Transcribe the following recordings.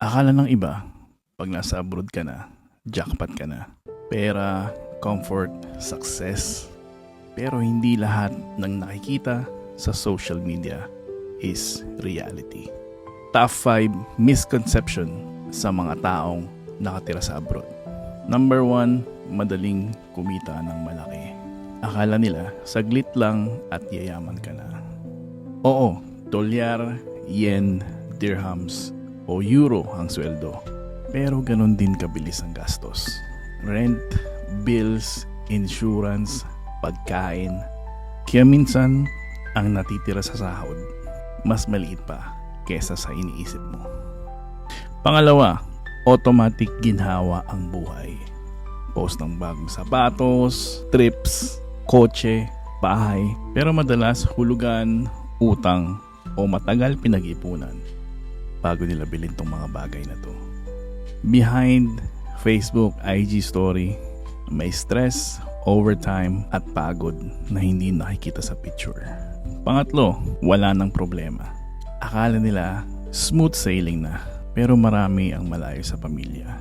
Akala ng iba, pag nasa abroad ka na, jackpot ka na. Pera, comfort, success. Pero hindi lahat ng nakikita sa social media is reality. Top 5 misconception sa mga taong nakatira sa abroad. Number 1, madaling kumita ng malaki. Akala nila saglit lang at yayaman ka na. Oo, dolyar, yen, dirhams o euro ang sweldo. Pero ganun din kabilis ang gastos. Rent, bills, insurance, pagkain. Kaya minsan, ang natitira sa sahod, mas maliit pa kesa sa iniisip mo. Pangalawa, automatic ginhawa ang buhay. Post ng bagong sapatos, trips, kotse, bahay. Pero madalas hulugan, utang o matagal pinag-ipunan bago nila bilhin tong mga bagay na to. Behind Facebook, IG story, may stress, overtime at pagod na hindi nakikita sa picture. Pangatlo, wala nang problema. Akala nila smooth sailing na, pero marami ang malayo sa pamilya.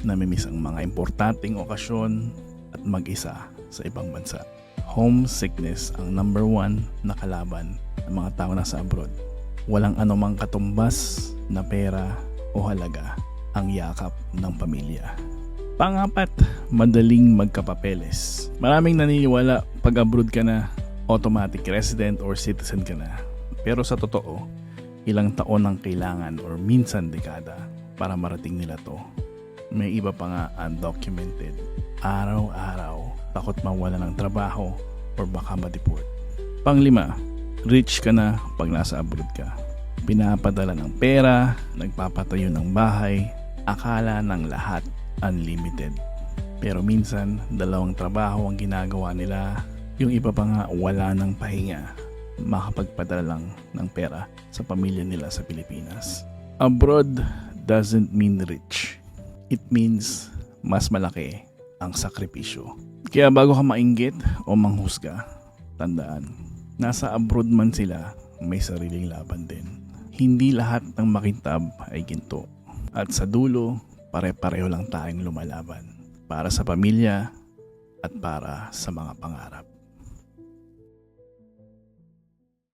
Namimiss ang mga importanteng okasyon at mag-isa sa ibang bansa. Homesickness ang number 1 na kalaban ng mga tao nasa abroad. Walang anumang katumbas na pera o halaga ang yakap ng pamilya. Pangapat, madaling magkapapeles. Maraming naniniwala pag abroad ka na, automatic resident or citizen ka na. Pero sa totoo, ilang taon ang kailangan or minsan dekada para marating nila to. May iba pa nga undocumented. Araw-araw, takot mawala ng trabaho or baka ma-deport. Panglima, rich ka na pag nasa abroad ka. Pinapadala ng pera, nagpapatayo ng bahay, akala ng lahat unlimited. Pero minsan, 2 trabaho ang ginagawa nila. Yung iba pa nga wala ng pahinga, makapagpadala lang ng pera sa pamilya nila sa Pilipinas. Abroad doesn't mean rich. It means mas malaki ang sakripisyo. Kaya bago ka mainggit o manghusga, tandaan, nasa abroad man sila, may sariling laban din. Hindi lahat ng makintab ay ginto. At sa dulo, pare-pareho lang tayong lumalaban para sa pamilya at para sa mga pangarap.